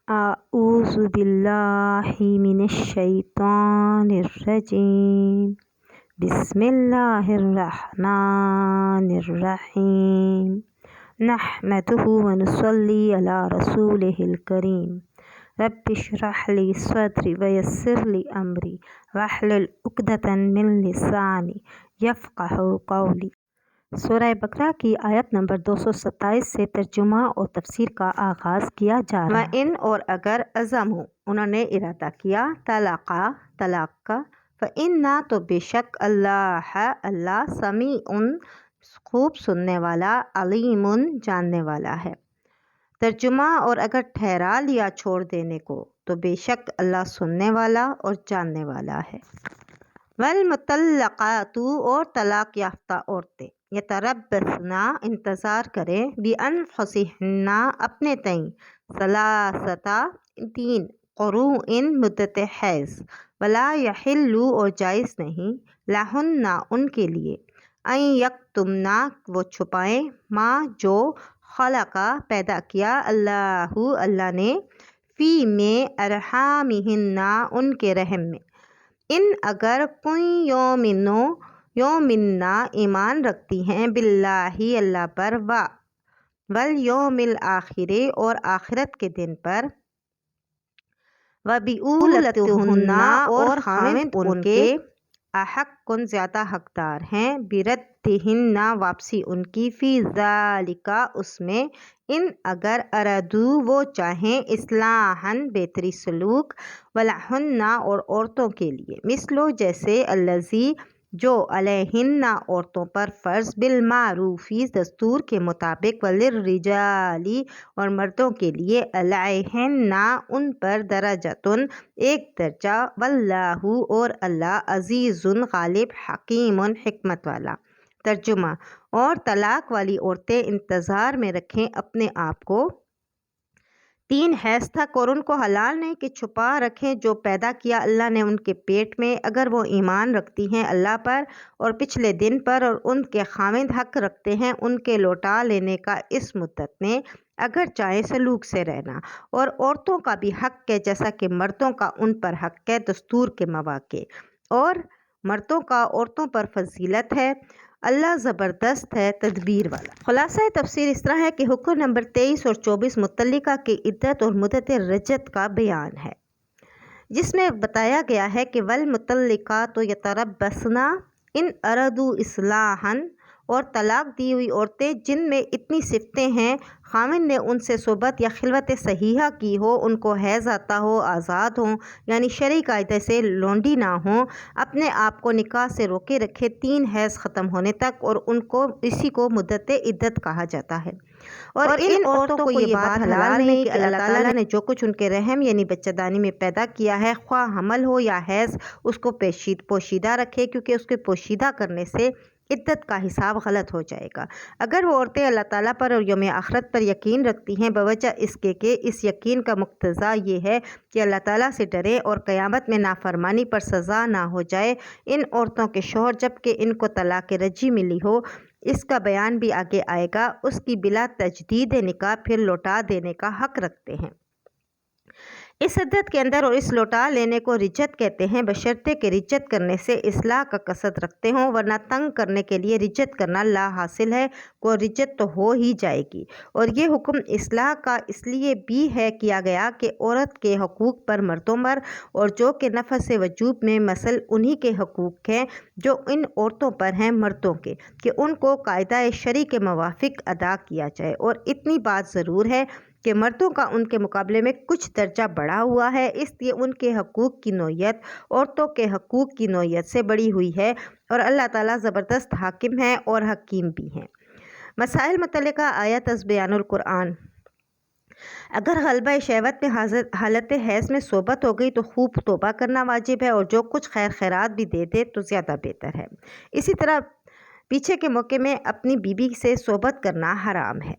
أعوذ بالله من الشيطان الرجيم بسم الله الرحمن الرحيم نحمده ونصلي على رسوله الكريم رب اشرح لي صدري ويسر لي أمري واحلل عقدة من لساني يفقهوا قولي۔ سورہ بقرہ کی آیت نمبر 227 سے ترجمہ اور تفسیر کا آغاز کیا جا رہا ہے۔ وَإِنْ اور اگر عزموا انہوں نے ارادہ کیا طلاق کا فَإِنَّا تو بے شک اللہ سمیع خوب سننے والا علیم جاننے والا ہے۔ ترجمہ اور اگر ٹھہرا لیا چھوڑ دینے کو تو بے شک اللہ سننے والا اور جاننے والا ہے۔ والمطلقات اور طلاق یافتہ عورتیں یتربصن انتظار کریں بانفسہن اپنے تئیں ثلاثۃ 3 قروء مدت حیض ولا یحل اور جائز نہیں لہن ان کے لیے ان یکتمن وہ چھپائیں ما جو خلق پیدا کیا اللہ نے فی میں ارحامہن ان کے رحم میں ان اگر کوئی یومن ایمان رکھتی ہیں باللہ اللہ پر والیوم الآخر اور آخرت کے دن پر وبعولتہن اور خاوند ان کے احق زیادہ حقدار ہیں بردہن واپسی ان کی فی ذالک اس میں ان اگر ارادو وہ چاہیں اصلاحاً بہتری سلوک ولہن اور عورتوں کے لیے مثلو جیسے الذی جو علیہن عورتوں پر فرض بالمعروف دستور کے مطابق وللرجال اور مردوں کے لیے علیہن ان پر درجۃ ایک درجہ واللہ اور اللہ عزیز غالب حکیم حکمت والا۔ ترجمہ اور طلاق والی عورتیں انتظار میں رکھیں اپنے آپ کو 3 حیض تک اور ان کو حلال نہیں کہ چھپا رکھیں جو پیدا کیا اللہ نے ان کے پیٹ میں اگر وہ ایمان رکھتی ہیں اللہ پر اور پچھلے دن پر اور ان کے خاوند حق رکھتے ہیں ان کے لوٹا لینے کا اس مدت میں اگر چاہیں سلوک سے رہنا اور عورتوں کا بھی حق ہے جیسا کہ مردوں کا ان پر حق ہے دستور کے مواقع اور مردوں کا عورتوں پر فضیلت ہے اللہ زبردست ہے تدبیر والا۔ خلاصہ تفسیر اس طرح ہے کہ حکم نمبر 23 اور 24 مطلقہ کی عدت اور مدت رجعت کا بیان ہے جس میں بتایا گیا ہے کہ والمطلقات یتربصن ان ارادوا اصلاحا اور طلاق دی ہوئی عورتیں جن میں اتنی صفتیں ہیں خاوند نے ان سے صحبت یا خلوت صحیحہ کی ہو ان کو حیض آتا ہو آزاد ہوں یعنی شرعی قاعدے سے لونڈی نہ ہوں اپنے آپ کو نکاح سے روکے رکھے 3 حیض ختم ہونے تک اور ان کو اسی کو مدت عدت کہا جاتا ہے اور ان عورتوں کو یہ بات حلال نہیں کہ اللہ تعالیٰ نے جو کچھ ان کے رحم یعنی بچہ دانی میں پیدا کیا ہے خواہ حمل ہو یا حیض اس کو پوشیدہ رکھے کیونکہ اس کے پوشیدہ کرنے سے عدت کا حساب غلط ہو جائے گا۔ اگر وہ عورتیں اللہ تعالیٰ پر اور یوم آخرت پر یقین رکھتی ہیں بوجہ اس کے کہ اس یقین کا مقتضا یہ ہے کہ اللہ تعالیٰ سے ڈریں اور قیامت میں نافرمانی پر سزا نہ ہو جائے ان عورتوں کے شوہر جب کہ ان کو طلاق رجعی ملی ہو اس کا بیان بھی آگے آئے گا اس کی بلا تجدید نکاح پھر لوٹا دینے کا حق رکھتے ہیں اس عدت کے اندر اور اس لوٹا لینے کو رجعت کہتے ہیں بشرطے کہ رجعت کرنے سے اصلاح کا قصد رکھتے ہوں ورنہ تنگ کرنے کے لیے رجعت کرنا لا حاصل ہے کو رجعت تو ہو ہی جائے گی اور یہ حکم اصلاح کا اس لیے بھی ہے کیا گیا کہ عورت کے حقوق پر مردوں پر اور جو کہ نفس وجوب میں مثل انہی کے حقوق ہیں جو ان عورتوں پر ہیں مردوں کے کہ ان کو قاعدہ شرعی کے موافق ادا کیا جائے اور اتنی بات ضرور ہے کہ مردوں کا ان کے مقابلے میں کچھ درجہ بڑھا ہوا ہے اس لیے ان کے حقوق کی نوعیت عورتوں کے حقوق کی نوعیت سے بڑی ہوئی ہے اور اللہ تعالیٰ زبردست حاکم ہے اور حکیم بھی ہیں۔ مسائل متعلقہ آیت از بیان القرآن اگر غلبہ شہوت میں حالت حیض میں صحبت ہو گئی تو خوب توبہ کرنا واجب ہے اور جو کچھ خیرات بھی دے دے تو زیادہ بہتر ہے۔ اسی طرح پیچھے کے موقع میں اپنی بیوی سے صحبت کرنا حرام ہے۔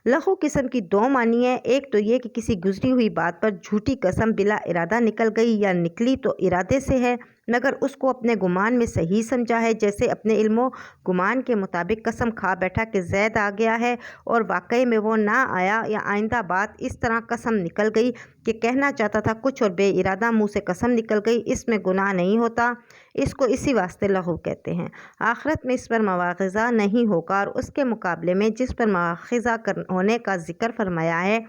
لغو قسم کی 2 معنی ہیں ایک تو یہ کہ کسی گزری ہوئی بات پر جھوٹی قسم بلا ارادہ نکل گئی یا نکلی تو ارادے سے ہے مگر اس کو اپنے گمان میں صحیح سمجھا ہے، جیسے اپنے علم و گمان کے مطابق قسم کھا بیٹھا کہ زید آ گیا ہے اور واقعی میں وہ نہ آیا، یا آئندہ بات اس طرح قسم نکل گئی کہ کہنا چاہتا تھا کچھ اور بے ارادہ منہ سے قسم نکل گئی، اس میں گناہ نہیں ہوتا، اس کو اسی واسطے لغو کہتے ہیں۔ آخرت میں اس پر مواخذہ نہیں ہوگا، اور اس کے مقابلے میں جس پر مواخذہ ہونے کا ذکر فرمایا ہے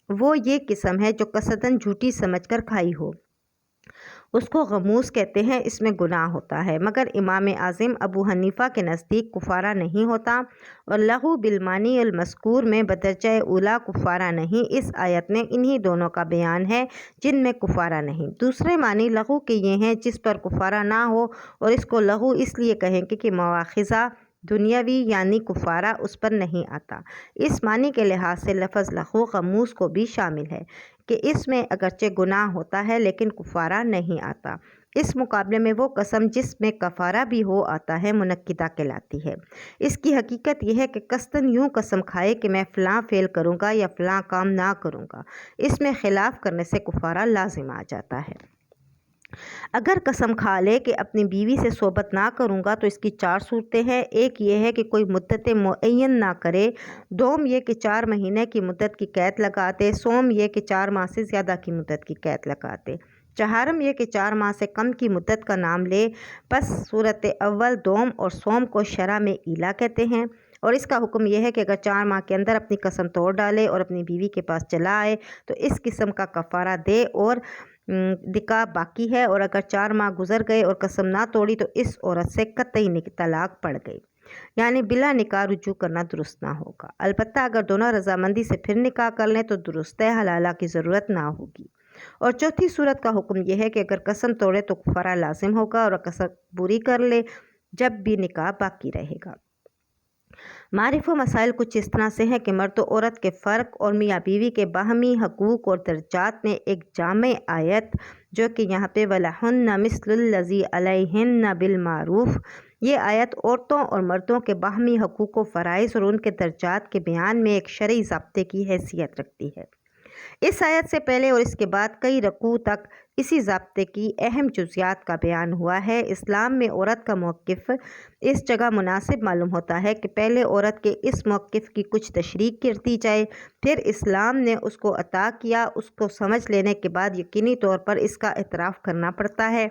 وہ یہ قسم ہے جو قصداً جھوٹی سمجھ کر کھائی ہو، اس کو غموس کہتے ہیں، اس میں گناہ ہوتا ہے۔ مگر امام اعظم ابو حنیفہ کے نزدیک کفارہ نہیں ہوتا، اور لغو بالمعنی المذکور میں بدرجہ اولیٰ کفارہ نہیں۔ اس آیت میں انہی دونوں کا بیان ہے جن میں کفارہ نہیں۔ دوسرے معنی لغو کے یہ ہیں جس پر کفارہ نہ ہو، اور اس کو لغو اس لیے کہیں گے کہ مواخذہ دنیاوی یعنی کفارہ اس پر نہیں آتا۔ اس معنی کے لحاظ سے لفظ لغو غموس کو بھی شامل ہے کہ اس میں اگرچہ گناہ ہوتا ہے لیکن کفارہ نہیں آتا۔ اس مقابلے میں وہ قسم جس میں کفارہ بھی ہو آتا ہے منعقدہ کہلاتی ہے۔ اس کی حقیقت یہ ہے کہ قصداً یوں قسم کھائے کہ میں فلاں فعل کروں گا یا فلاں کام نہ کروں گا، اس میں خلاف کرنے سے کفارہ لازم آ جاتا ہے۔ اگر قسم کھا لے کہ اپنی بیوی سے صحبت نہ کروں گا تو اس کی 4 صورتیں ہیں۔ ایک یہ ہے کہ کوئی مدت معین نہ کرے، دوم یہ کہ 4 مہینے کی مدت کی قید لگا دے، سوم یہ کہ 4 ماہ سے زیادہ کی مدت کی قید لگا دے، چہارم یہ کہ 4 ماہ سے کم کی مدت کا نام لے۔ پس صورت اول، دوم اور سوم کو شرع میں ایلا کہتے ہیں، اور اس کا حکم یہ ہے کہ اگر 4 ماہ کے اندر اپنی قسم توڑ ڈالے اور اپنی بیوی کے پاس چلا آئے تو اس قسم کا کفارہ دے اور نکاح باقی ہے، اور اگر 4 ماہ گزر گئے اور قسم نہ توڑی تو اس عورت سے قطعی طلاق پڑ گئی، یعنی بلا نکاح رجوع کرنا درست نہ ہوگا۔ البتہ اگر دونوں رضامندی سے پھر نکاح کر لیں تو درست حلالہ کی ضرورت نہ ہوگی۔ اور چوتھی صورت کا حکم یہ ہے کہ اگر قسم توڑے تو کفارہ لازم ہوگا، اور قسم پوری کر لے جب بھی نکاح باقی رہے گا۔ معرف و مسائل کچھ اس طرح سے ہیں کہ مرد و عورت کے فرق اور میاں بیوی کے باہمی حقوق اور درجات میں ایک جامع آیت جو کہ یہاں پہ وَلَهُنَّ مِثْلُ الَّذِي عَلَيْهِنَّ بِالْمَعْرُوفِ، یہ آیت عورتوں اور مردوں کے باہمی حقوق و فرائض اور ان کے درجات کے بیان میں ایک شرعی ضابطے کی حیثیت رکھتی ہے۔ اس آیت سے پہلے اور اس کے بعد کئی رکوع تک اسی ضابطے کی اہم جزیات کا بیان ہوا ہے۔ اسلام میں عورت کا موقف اس جگہ مناسب معلوم ہوتا ہے کہ پہلے عورت کے اس موقف کی کچھ تشریح کر دی جائے، پھر اسلام نے اس کو عطا کیا، اس کو سمجھ لینے کے بعد یقینی طور پر اس کا اعتراف کرنا پڑتا ہے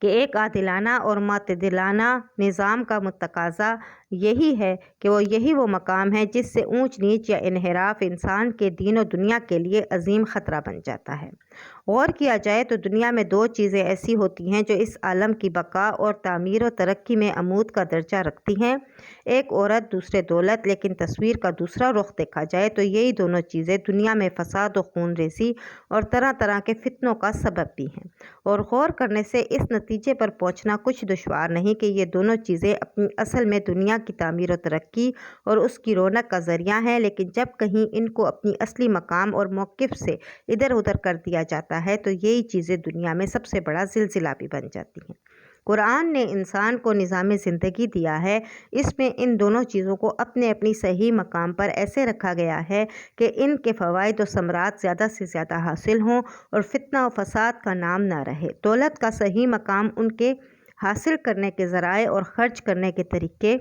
کہ ایک عادلانہ اور معتدلانہ نظام کا تقاضا یہی ہے کہ یہی وہ مقام ہے جس سے اونچ نیچ یا انحراف انسان کے دین و دنیا کے لیے عظیم خطرہ بن جاتا ہے۔ غور کیا جائے تو دنیا میں 2 چیزیں ایسی ہوتی ہیں جو اس عالم کی بقا اور تعمیر و ترقی میں عمود کا درجہ رکھتی ہیں، ایک عورت، دوسرے دولت۔ لیکن تصویر کا دوسرا رخ دیکھا جائے تو یہی دونوں چیزیں دنیا میں فساد و خون ریزی اور طرح طرح کے فتنوں کا سبب بھی ہیں، اور غور کرنے سے اس نتیجے پر پہنچنا کچھ دشوار نہیں کہ یہ دونوں چیزیں اپنی اصل میں دنیا کی تعمیر و ترقی اور اس کی رونق کا ذریعہ ہیں، لیکن جب کہیں ان کو اپنی اصلی مقام اور موقف سے ادھر ادھر کر دیا جاتا ہے تو یہی چیزیں دنیا میں سب سے بڑا زلزلہ بھی بن جاتی ہیں۔ قرآن نے انسان کو نظام زندگی دیا ہے، اس میں ان دونوں چیزوں کو اپنے اپنی صحیح مقام پر ایسے رکھا گیا ہے کہ ان کے فوائد و ثمرات زیادہ سے زیادہ حاصل ہوں اور فتنہ و فساد کا نام نہ رہے۔ دولت کا صحیح مقام، ان کے حاصل کرنے کے ذرائع اور خرچ کرنے کے طریقے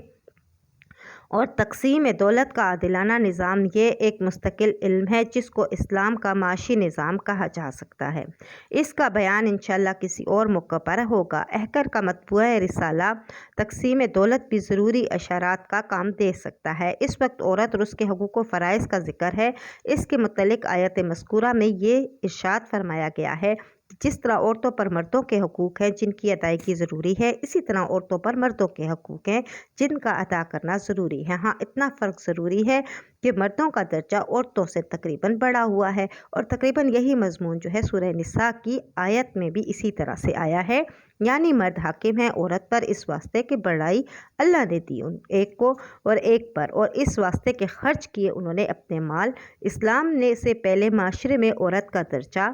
اور تقسیم دولت کا عادلانہ نظام، یہ ایک مستقل علم ہے جس کو اسلام کا معاشی نظام کہا جا سکتا ہے۔ اس کا بیان انشاءاللہ کسی اور موقع پر ہوگا۔ احکر کا مطبوعہ رسالہ تقسیم دولت بھی ضروری اشارات کا کام دے سکتا ہے۔ اس وقت عورت اور اس کے حقوق و فرائض کا ذکر ہے۔ اس کے متعلق آیت مذکورہ میں یہ ارشاد فرمایا گیا ہے کہ جس طرح عورتوں پر مردوں کے حقوق ہیں جن کی ادائیگی ضروری ہے، اسی طرح عورتوں پر مردوں کے حقوق ہیں جن کا ادا کرنا ضروری ہے۔ ہاں اتنا فرق ضروری ہے کہ مردوں کا درجہ عورتوں سے تقریباً بڑا ہوا ہے، اور تقریباً یہی مضمون جو ہے سورہ نساء کی آیت میں بھی اسی طرح سے آیا ہے، یعنی مرد حاکم ہے عورت پر اس واسطے کہ بڑائی اللہ نے دی ایک کو اور ایک پر، اور اس واسطے کہ خرچ کیے انہوں نے اپنے مال۔ اسلام نے سے پہلے معاشرے میں عورت کا درجہ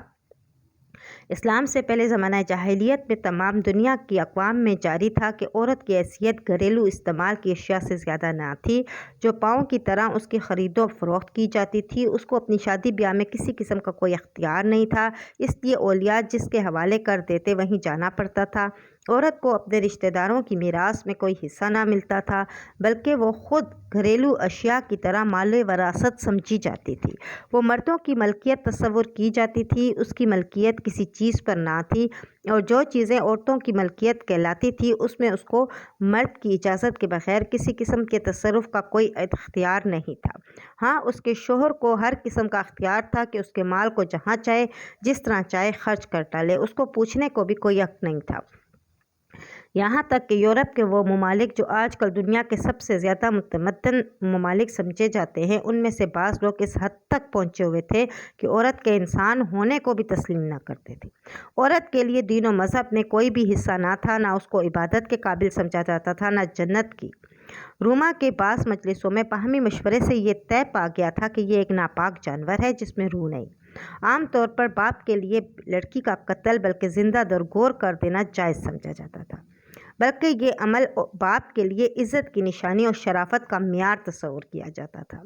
اسلام سے پہلے زمانہ جاہلیت میں تمام دنیا کی اقوام میں جاری تھا کہ عورت کی حیثیت گھریلو استعمال کی اشیاء سے زیادہ نہ تھی، جو پاؤں کی طرح اس کی خرید و فروخت کی جاتی تھی۔ اس کو اپنی شادی بیاہ میں کسی قسم کا کوئی اختیار نہیں تھا، اس لیے اولیاء جس کے حوالے کر دیتے وہیں جانا پڑتا تھا۔ عورت کو اپنے رشتہ داروں کی میراث میں کوئی حصہ نہ ملتا تھا، بلکہ وہ خود گھریلو اشیاء کی طرح مال وراثت سمجھی جاتی تھی۔ وہ مردوں کی ملکیت تصور کی جاتی تھی، اس کی ملکیت کسی چیز پر نہ تھی، اور جو چیزیں عورتوں کی ملکیت کہلاتی تھی اس میں اس کو مرد کی اجازت کے بغیر کسی قسم کے تصرف کا کوئی اختیار نہیں تھا۔ ہاں، اس کے شوہر کو ہر قسم کا اختیار تھا کہ اس کے مال کو جہاں چاہے جس طرح چاہے خرچ کر ڈالے، اس کو پوچھنے کو بھی کوئی حق نہیں تھا۔ یہاں تک کہ یورپ کے وہ ممالک جو آج کل دنیا کے سب سے زیادہ متمدن ممالک سمجھے جاتے ہیں، ان میں سے بعض لوگ اس حد تک پہنچے ہوئے تھے کہ عورت کے انسان ہونے کو بھی تسلیم نہ کرتے تھے۔ عورت کے لیے دین و مذہب میں کوئی بھی حصہ نہ تھا، نہ اس کو عبادت کے قابل سمجھا جاتا تھا، نہ جنت کی۔ روما کے بعض مجلسوں میں باہمی مشورے سے یہ طے پا گیا تھا کہ یہ ایک ناپاک جانور ہے جس میں روح نہیں۔ عام طور پر باپ کے لیے لڑکی کا قتل بلکہ زندہ درگور کر دینا جائز سمجھا جاتا تھا، بلکہ یہ عمل باپ کے لیے عزت کی نشانی اور شرافت کا معیار تصور کیا جاتا تھا۔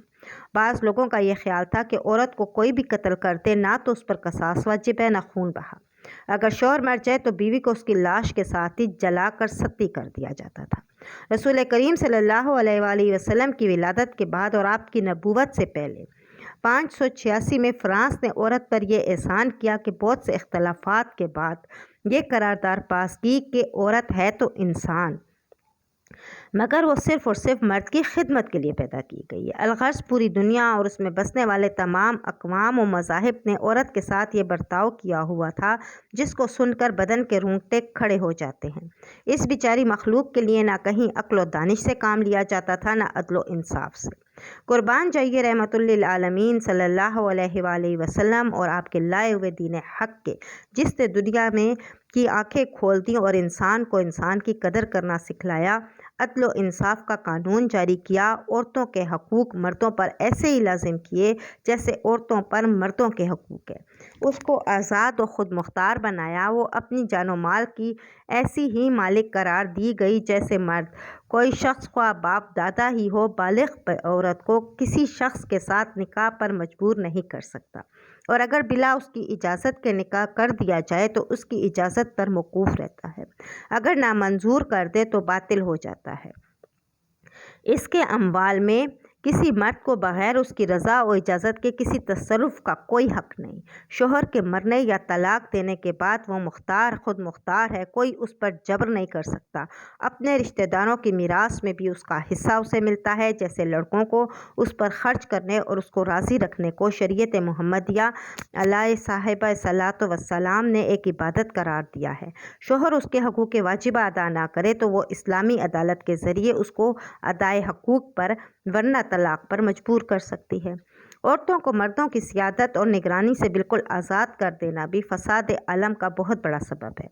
بعض لوگوں کا یہ خیال تھا کہ عورت کو کوئی بھی قتل کر دے، نہ تو اس پر قصاص واجب ہے نہ خون بہا۔ اگر شوہر مر جائے تو بیوی کو اس کی لاش کے ساتھ ہی جلا کر ستی کر دیا جاتا تھا۔ رسول کریم صلی اللہ علیہ وآلہ وسلم کی ولادت کے بعد اور آپ کی نبوت سے پہلے 586 میں فرانس نے عورت پر یہ احسان کیا کہ بہت سے اختلافات کے بعد یہ قرارداد پاس کی کہ عورت ہے تو انسان، مگر وہ صرف اور صرف مرد کی خدمت کے لیے پیدا کی گئی ہے۔ الغرض پوری دنیا اور اس میں بسنے والے تمام اقوام و مذاہب نے عورت کے ساتھ یہ برتاؤ کیا ہوا تھا جس کو سن کر بدن کے رونگٹے کھڑے ہو جاتے ہیں۔ اس بیچاری مخلوق کے لیے نہ کہیں عقل و دانش سے کام لیا جاتا تھا، نہ عدل و انصاف سے۔ قربان جائیے رحمت للعالمین صلی اللہ علیہ وآلہ وسلم اور آپ کے لائے ہوئے دین حق کے، جس نے دنیا میں کی آنکھیں کھول دیں اور انسان کو انسان کی قدر کرنا سکھلایا، عدل و انصاف کا قانون جاری کیا، عورتوں کے حقوق مردوں پر ایسے ہی لازم کیے جیسے عورتوں پر مردوں کے حقوق ہے، اس کو آزاد و خود مختار بنایا، وہ اپنی جان و مال کی ایسی ہی مالک قرار دی گئی جیسے مرد۔ کوئی شخص خواہ باپ دادا ہی ہو، بالغ عورت کو کسی شخص کے ساتھ نکاح پر مجبور نہیں کر سکتا، اور اگر بلا اس کی اجازت کے نکاح کر دیا جائے تو اس کی اجازت پر موقوف رہتا ہے، اگر نامنظور کر دے تو باطل ہو جاتا ہے۔ اس کے اموال میں کسی مرد کو بغیر اس کی رضا و اجازت کے کسی تصرف کا کوئی حق نہیں۔ شوہر کے مرنے یا طلاق دینے کے بعد وہ خود مختار ہے، کوئی اس پر جبر نہیں کر سکتا۔ اپنے رشتہ داروں کی میراث میں بھی اس کا حصہ اسے ملتا ہے، جیسے لڑکوں کو اس پر خرچ کرنے اور اس کو راضی رکھنے کو شریعت محمدیہ علیہ صاحبہ صلاۃ وسلام نے ایک عبادت قرار دیا ہے۔ شوہر اس کے حقوق واجبہ ادا نہ کرے تو وہ اسلامی عدالت کے ذریعے اس کو ادائے حقوق پر ورنہ طلاق پر مجبور کر سکتی ہے۔ عورتوں کو مردوں کی سیادت اور نگرانی سے بالکل آزاد کر دینا بھی فساد عالم کا بہت بڑا سبب ہے۔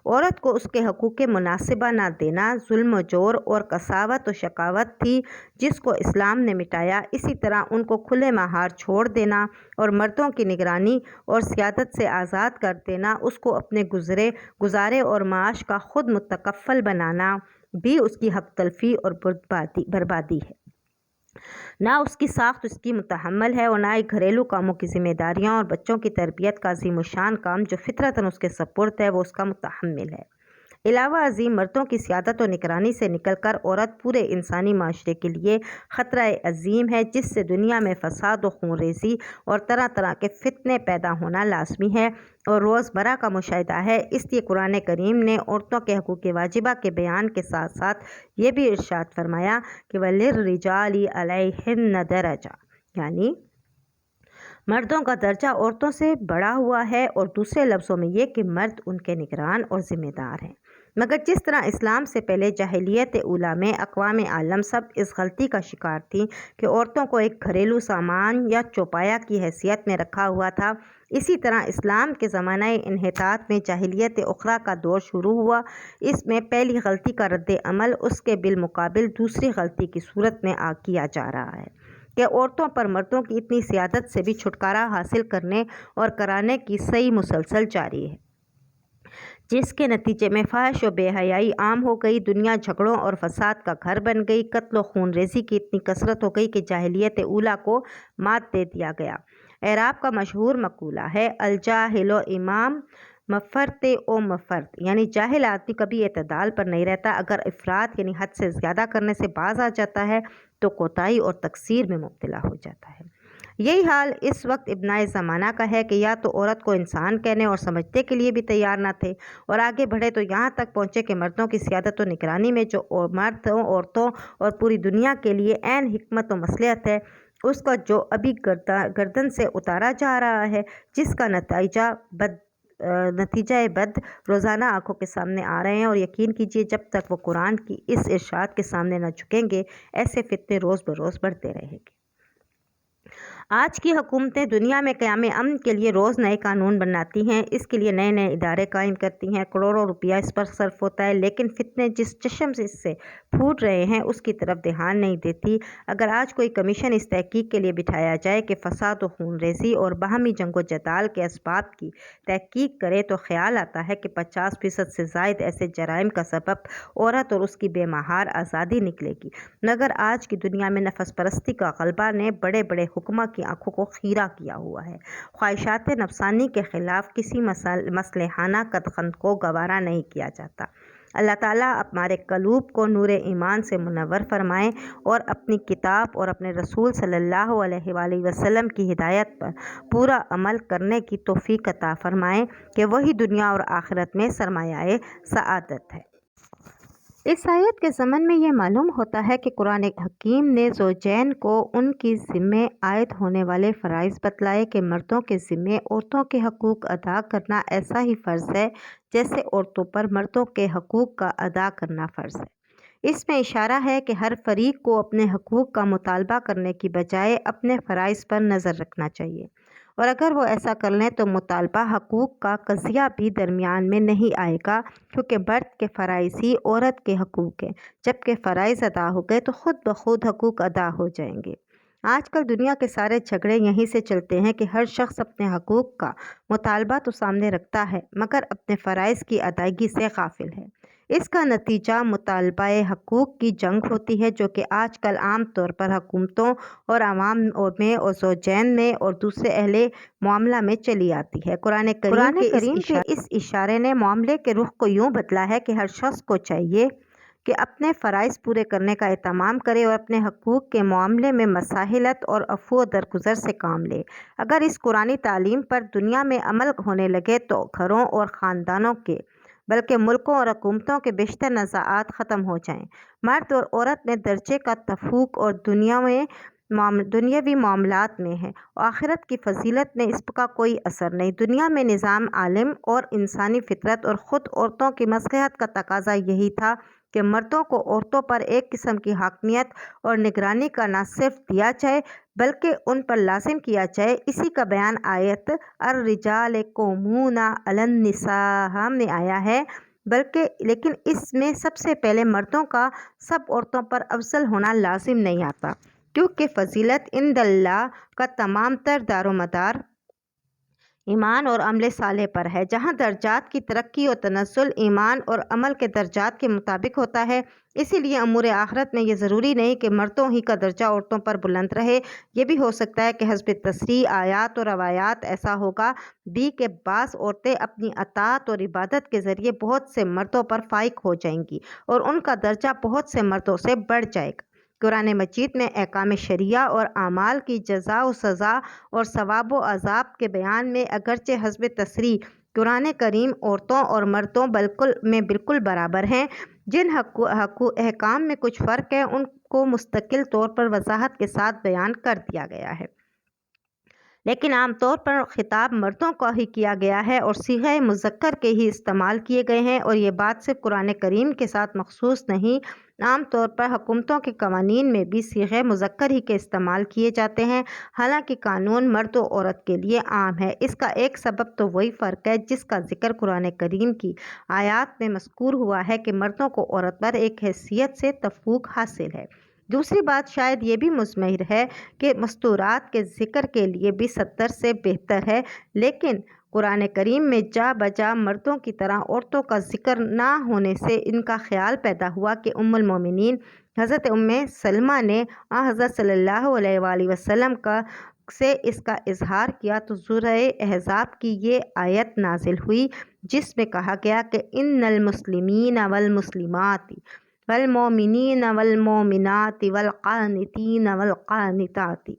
عورت کو اس کے حقوق مناسبہ نہ دینا ظلم و جور اور قساوت و شقاوت تھی جس کو اسلام نے مٹایا۔ اسی طرح ان کو کھلے مہار چھوڑ دینا اور مردوں کی نگرانی اور سیادت سے آزاد کر دینا، اس کو اپنے گزارے اور معاش کا خود متکفل بنانا بھی اس کی حق تلفی اور بربادی ہے۔ نہ اس کی ساخت اس کی متحمل ہے اور نہ ہی گھریلو کاموں کی ذمہ داریاں اور بچوں کی تربیت کا عظیم الشان کام جو فطرتاً اس کے سپرد ہے وہ اس کا متحمل ہے۔ علاوہ ازیں مردوں کی سیادت و نگرانی سے نکل کر عورت پورے انسانی معاشرے کے لیے خطرہ عظیم ہے، جس سے دنیا میں فساد و خون ریزی اور طرح طرح کے فتنے پیدا ہونا لازمی ہے اور روزمرہ کا مشاہدہ ہے۔ اس لیے قرآن کریم نے عورتوں کے حقوق واجبہ کے بیان کے ساتھ ساتھ یہ بھی ارشاد فرمایا کہ وَلِلرِّجَالِ عَلَيْهِنَّ دَرَجَةٌ، یعنی مردوں کا درجہ عورتوں سے بڑا ہوا ہے، اور دوسرے لفظوں میں یہ کہ مرد ان کے نگران اور ذمہ دار ہیں۔ مگر جس طرح اسلام سے پہلے جاہلیت اولیٰ میں اقوام عالم سب اس غلطی کا شکار تھیں کہ عورتوں کو ایک گھریلو سامان یا چوپایا کی حیثیت میں رکھا ہوا تھا، اسی طرح اسلام کے زمانہ انحطاط میں جاہلیت اخریٰ کا دور شروع ہوا۔ اس میں پہلی غلطی کا رد عمل اس کے بالمقابل دوسری غلطی کی صورت میں کیا جا رہا ہے کہ عورتوں پر مردوں کی اتنی سیادت سے بھی چھٹکارا حاصل کرنے اور کرانے کی سعی مسلسل جاری ہے، جس کے نتیجے میں فحش و بے حیائی عام ہو گئی، دنیا جھگڑوں اور فساد کا گھر بن گئی، قتل و خون ریزی کی اتنی کثرت ہو گئی کہ جاہلیت اولیٰ کو مات دے دیا گیا۔ اعراب کا مشہور مقولہ ہے الجاہل و امام مفرط و مفرط، یعنی جاہل آدمی کبھی اعتدال پر نہیں رہتا، اگر افراط یعنی حد سے زیادہ کرنے سے باز آ جاتا ہے تو کوتاہی اور تقصیر میں مبتلا ہو جاتا ہے۔ یہی حال اس وقت ابنائے زمانہ کا ہے کہ یا تو عورت کو انسان کہنے اور سمجھنے کے لیے بھی تیار نہ تھے، اور آگے بڑھے تو یہاں تک پہنچے کہ مردوں کی سیادت و نگرانی میں جو مردوں، عورتوں اور پوری دنیا کے لیے عین حکمت و مصلحت ہے، اس کا جو ابھی گردن سے اتارا جا رہا ہے، جس کا نتیجہ بد روزانہ آنکھوں کے سامنے آ رہے ہیں، اور یقین کیجیے جب تک وہ قرآن کی اس ارشاد کے سامنے نہ جھکیں گے، ایسے فتنے روز بروز بڑھتے رہیں گے۔ آج کی حکومتیں دنیا میں قیام امن کے لیے روز نئے قانون بناتی ہیں، اس کے لیے نئے نئے ادارے قائم کرتی ہیں، کروڑوں روپیہ اس پر صرف ہوتا ہے، لیکن فتنے جس چشم سے اس سے پھوٹ رہے ہیں اس کی طرف دھیان نہیں دیتی۔ اگر آج کوئی کمیشن اس تحقیق کے لیے بٹھایا جائے کہ فساد و خون ریزی اور باہمی جنگ و جدال کے اسباب کی تحقیق کرے تو خیال آتا ہے کہ 50% سے زائد ایسے جرائم کا سبب عورت اور اس کی بے مہار آزادی نکلے گی، مگر آج کی دنیا میں نفس پرستی کا غلبہ نے بڑے بڑے حکماں کی آنکھوں کو خیرہ کیا ہوا ہے۔ خواہشات نفسانی کے خلاف کسی مصلحانہ قدغن کو گوارا نہیں کیا جاتا۔ اللہ تعالیٰ ہمارے قلوب کو نور ایمان سے منور فرمائیں اور اپنی کتاب اور اپنے رسول صلی اللہ علیہ وآلہ وسلم کی ہدایت پر پورا عمل کرنے کی توفیق عطا فرمائیں کہ وہی دنیا اور آخرت میں سرمایہ سعادت ہے۔ اس آیت کے ضمن میں یہ معلوم ہوتا ہے کہ قرآن حکیم نے زوجین کو ان کی ذمے عائد ہونے والے فرائض بتلائے کہ مردوں کے ذمے عورتوں کے حقوق ادا کرنا ایسا ہی فرض ہے جیسے عورتوں پر مردوں کے حقوق کا ادا کرنا فرض ہے۔ اس میں اشارہ ہے کہ ہر فریق کو اپنے حقوق کا مطالبہ کرنے کی بجائے اپنے فرائض پر نظر رکھنا چاہیے، اور اگر وہ ایسا کر لیں تو مطالبہ حقوق کا قضیہ بھی درمیان میں نہیں آئے گا، کیونکہ مرد کے فرائض ہی عورت کے حقوق ہیں، جبکہ فرائض ادا ہو گئے تو خود بخود حقوق ادا ہو جائیں گے۔ آج کل دنیا کے سارے جھگڑے یہیں سے چلتے ہیں کہ ہر شخص اپنے حقوق کا مطالبہ تو سامنے رکھتا ہے مگر اپنے فرائض کی ادائیگی سے غافل ہے۔ اس کا نتیجہ مطالبہ حقوق کی جنگ ہوتی ہے، جو کہ آج کل عام طور پر حکومتوں اور عوام میں اور زوجین میں اور دوسرے اہل معاملہ میں چلی آتی ہے۔ قرآن کریم کے اس اشارے نے معاملے کے رخ کو یوں بدلا ہے کہ ہر شخص کو چاہیے کہ اپنے فرائض پورے کرنے کا اہتمام کرے اور اپنے حقوق کے معاملے میں مساہلت اور عفو و درگزر سے کام لے۔ اگر اس قرآنی تعلیم پر دنیا میں عمل ہونے لگے تو گھروں اور خاندانوں کے بلکہ ملکوں اور حکومتوں کے بیشتر نزاعات ختم ہو جائیں۔ مرد اور عورت میں درجے کا تفوق اور دنیاوی معاملات میں ہے، آخرت کی فضیلت میں اس کا کوئی اثر نہیں۔ دنیا میں نظام عالم اور انسانی فطرت اور خود عورتوں کی مصلحت کا تقاضا یہی تھا کہ مردوں کو عورتوں پر ایک قسم کی حاکمیت اور نگرانی کا نہ صرف دیا جائے بلکہ ان پر لازم کیا جائے۔ اسی کا بیان آیت الرجال قوامون علی النساء میں آیا ہے، لیکن اس میں سب سے پہلے مردوں کا سب عورتوں پر افضل ہونا لازم نہیں آتا، کیونکہ فضیلت عند اللہ کا تمام تر دار و مدار ایمان اور عمل صالح پر ہے۔ جہاں درجات کی ترقی و تنزل ایمان اور عمل کے درجات کے مطابق ہوتا ہے، اسی لیے امور آخرت میں یہ ضروری نہیں کہ مردوں ہی کا درجہ عورتوں پر بلند رہے۔ یہ بھی ہو سکتا ہے کہ حسب تصریح آیات اور روایات ایسا ہوگا بھی کہ بعض عورتیں اپنی اطاعت اور عبادت کے ذریعے بہت سے مردوں پر فائق ہو جائیں گی اور ان کا درجہ بہت سے مردوں سے بڑھ جائے گا۔ قرآن مجید میں احکام شرعیہ اور اعمال کی جزا و سزا اور ثواب و عذاب کے بیان میں اگرچہ حسب تصریح قرآن کریم عورتوں اور مردوں بالکل برابر ہیں، جن احکام میں کچھ فرق ہے ان کو مستقل طور پر وضاحت کے ساتھ بیان کر دیا گیا ہے، لیکن عام طور پر خطاب مردوں کا ہی کیا گیا ہے اور صیغہ مذکر کے ہی استعمال کیے گئے ہیں، اور یہ بات صرف قرآن کریم کے ساتھ مخصوص نہیں، عام طور پر حکومتوں کے قوانین میں بھی صیغہ مذکر ہی کے استعمال کیے جاتے ہیں، حالانکہ قانون مرد و عورت کے لیے عام ہے۔ اس کا ایک سبب تو وہی فرق ہے جس کا ذکر قرآن کریم کی آیات میں مذکور ہوا ہے کہ مردوں کو عورت پر ایک حیثیت سے تفوق حاصل ہے۔ دوسری بات شاید یہ بھی مضمر ہے کہ مستورات کے ذکر کے لیے بھی 70 سے بہتر ہے، لیکن قرآن کریم میں جا بجا مردوں کی طرح عورتوں کا ذکر نہ ہونے سے ان کا خیال پیدا ہوا کہ ام المومنین حضرت ام سلمہ نے حضرت صلی اللہ علیہ وآلہ وسلم سے اس کا اظہار کیا، تو سورہ احزاب کی یہ آیت نازل ہوئی جس میں کہا گیا کہ ان المسلمین والمسلمات والمؤمنین والمؤمنات والقانتین والقانتات،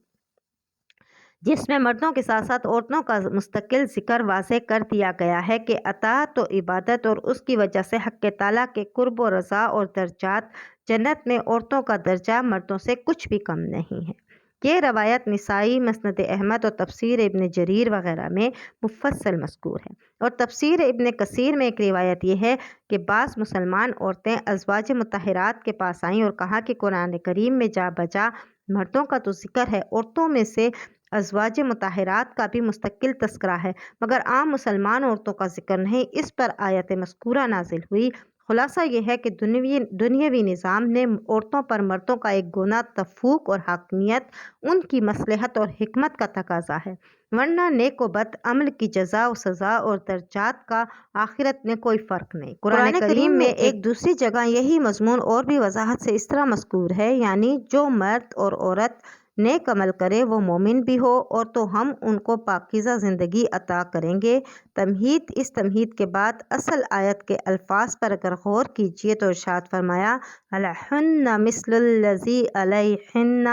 جس میں مردوں کے ساتھ ساتھ عورتوں کا مستقل ذکر واضح کر دیا گیا ہے کہ اطاعت و عبادت اور اس کی وجہ سے حق تعالیٰ کے قرب و رضا اور درجات جنت میں عورتوں کا درجہ مردوں سے کچھ بھی کم نہیں ہے۔ یہ روایت نسائی، مسند احمد اور تفسیر ابن جریر وغیرہ میں مفصل مذکور ہے، اور تفسیر ابن کثیر میں ایک روایت یہ ہے کہ بعض مسلمان عورتیں ازواج مطہرات کے پاس آئیں اور کہا کہ قرآن کریم میں جا بجا مردوں کا تو ذکر ہے، عورتوں میں سے ازواج مطہرات کا بھی مستقل تذکرہ ہے، مگر عام مسلمان عورتوں کا ذکر نہیں۔ اس پر آیت مذکورہ نازل ہوئی۔ خلاصہ یہ ہے کہ دنیاوی نظام نے عورتوں پر مردوں کا ایک گنا تفوق اور حاکمیت ان کی مصلحت اور حکمت کا تقاضا ہے، ورنہ نیک و بد عمل کی جزا و سزا اور درجات کا آخرت میں کوئی فرق نہیں۔ قرآن کریم میں ایک دوسری جگہ یہی مضمون اور بھی وضاحت سے اس طرح مذکور ہے، یعنی جو مرد اور عورت نیک عمل کرے وہ مومن بھی ہو اور تو ہم ان کو پاکیزہ زندگی عطا کریں گے۔ تمہید۔ اس تمہید کے بعد اصل آیت کے الفاظ پر اگر غور کیجئے تو ارشاد فرمایا علیہن مثل الذی علیہن،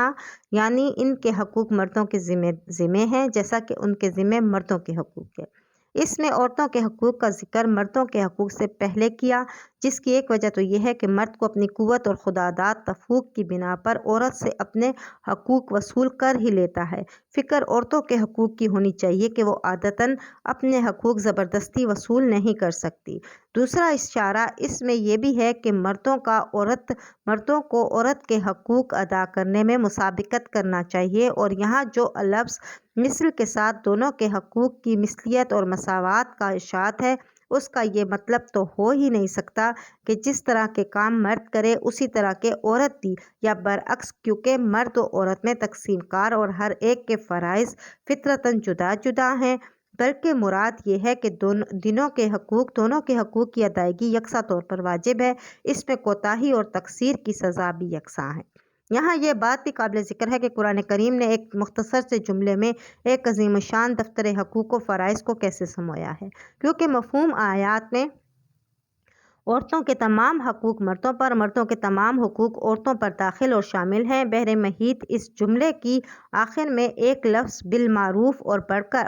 یعنی ان کے حقوق مردوں کے ذمے ہیں جیسا کہ ان کے ذمے مردوں کے حقوق ہے۔ اس میں عورتوں کے حقوق کا ذکر مردوں کے حقوق سے پہلے کیا، جس کی ایک وجہ تو یہ ہے کہ مرد کو اپنی قوت اور خداداد تفوق کی بنا پر عورت سے اپنے حقوق وصول کر ہی لیتا ہے۔ فکر عورتوں کے حقوق کی ہونی چاہیے کہ وہ عادتاً اپنے حقوق زبردستی وصول نہیں کر سکتی۔ دوسرا اشارہ اس میں یہ بھی ہے کہ مردوں کو عورت کے حقوق ادا کرنے میں مسابقت کرنا چاہیے، اور یہاں جو لفظ مثل کے ساتھ دونوں کے حقوق کی مثلیت اور مساوات کا اشارہ ہے، اس کا یہ مطلب تو ہو ہی نہیں سکتا کہ جس طرح کے کام مرد کرے اسی طرح کے عورت بھی، یا برعکس، کیونکہ مرد و عورت میں تقسیم کار اور ہر ایک کے فرائض فطرتاً جدا جدا ہیں، بلکہ مراد یہ ہے کہ دونوں کے حقوق کی ادائیگی یکساں طور پر واجب ہے، اس میں کوتاہی اور تقصیر کی سزا بھی یکساں ہے۔ یہاں یہ بات بھی قابل ذکر ہے کہ قرآن کریم نے ایک مختصر سے جملے میں ایک عظیم الشان دفتر حقوق و فرائض کو کیسے سمویا ہے، کیونکہ مفہوم آیات میں عورتوں کے تمام حقوق مردوں پر، مردوں کے تمام حقوق عورتوں پر داخل اور شامل ہیں۔ بہر محیط اس جملے کی آخر میں ایک لفظ بالمعروف اور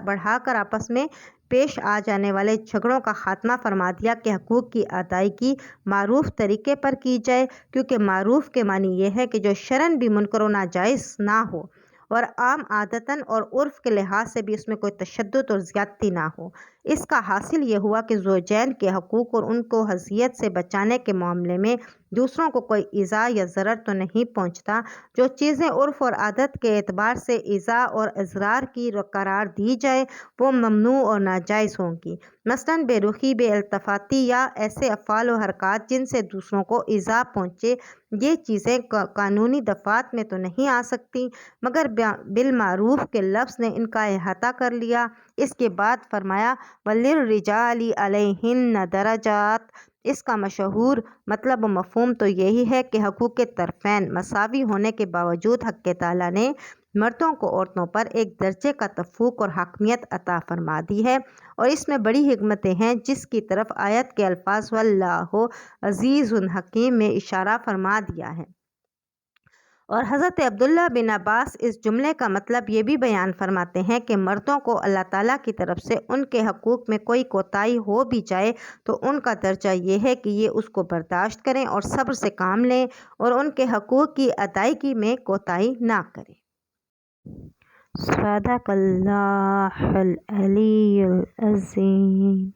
بڑھا کر آپس میں پیش آ جانے والے جھگڑوں کا خاتمہ فرما دیا کہ حقوق کی ادائیگی معروف طریقے پر کی جائے، کیونکہ معروف کے معنی یہ ہے کہ جو شرعاً بھی منکر و ناجائز نہ ہو اور عام عادتاً اور عرف کے لحاظ سے بھی اس میں کوئی تشدد اور زیادتی نہ ہو۔ اس کا حاصل یہ ہوا کہ زوجین کے حقوق اور ان کو اذیت سے بچانے کے معاملے میں دوسروں کو کوئی ایذا یا ضرر تو نہیں پہنچتا۔ جو چیزیں عرف اور عادت کے اعتبار سے ایذا اور اضرار کی قرار دی جائے وہ ممنوع اور ناجائز ہوں گی، مثلاً بے رخی، بے التفاتی یا ایسے افعال و حرکات جن سے دوسروں کو ایذا پہنچے، یہ چیزیں قانونی دفعات میں تو نہیں آ سکتی، مگر بالمعروف کے لفظ نے ان کا احاطہ کر لیا۔ اس کے بعد فرمایا وَلِلرِّجَالِ عَلَيْهِنَّ دَرَجَاتٌ۔ اس کا مشہور مطلب و مفہوم تو یہی ہے کہ حقوق طرفین مساوی ہونے کے باوجود حق تعالیٰ نے مردوں کو عورتوں پر ایک درجے کا تفوق اور حاکمیت عطا فرما دی ہے، اور اس میں بڑی حکمتیں ہیں جس کی طرف آیت کے الفاظ وَاللَّهُ عَزِيزٌ حکیم میں اشارہ فرما دیا ہے۔ اور حضرت عبداللہ بن عباس اس جملے کا مطلب یہ بھی بیان فرماتے ہیں کہ مردوں کو اللہ تعالیٰ کی طرف سے ان کے حقوق میں کوئی کوتاہی ہو بھی جائے تو ان کا درجہ یہ ہے کہ یہ اس کو برداشت کریں اور صبر سے کام لیں اور ان کے حقوق کی ادائیگی میں کوتاہی نہ کریں۔ صدق اللہ العلی العظیم۔